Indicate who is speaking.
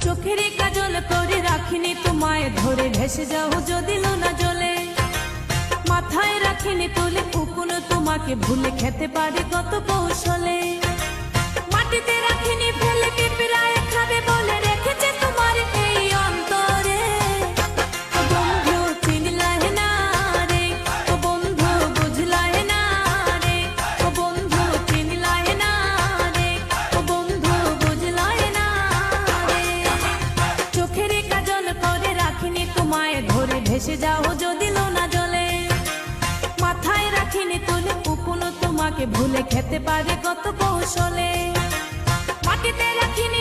Speaker 1: চোখের কাজল করে রাখিনি তোমায় ধরে ভেসে যাও যদি লোনা জলে মাথায় রাখিনি তুলে উকুন তোমাকে ভুলে খেতে পারে কত কৌশলে মাটিতে রাখিনি ফেলে পিঁপড়ায় খাবে বলে রেখেছে তোমার এই অন্তরে ও বন্ধু চিনলাহে না রে ও বন্ধু বুঝলাহে না রে ও বন্ধু চিনলাহে না রে ও বন্ধু বুঝলাহে না রে চোখের কাজল করে রাখিনি তোমায় ধরে ভেসে যাও যদি লোনা জলে মাথায় রাখিনি তুলে উকুন তোমাকে ভুলে খেতে পারে কত কৌশলে মাটিতে রাখিনি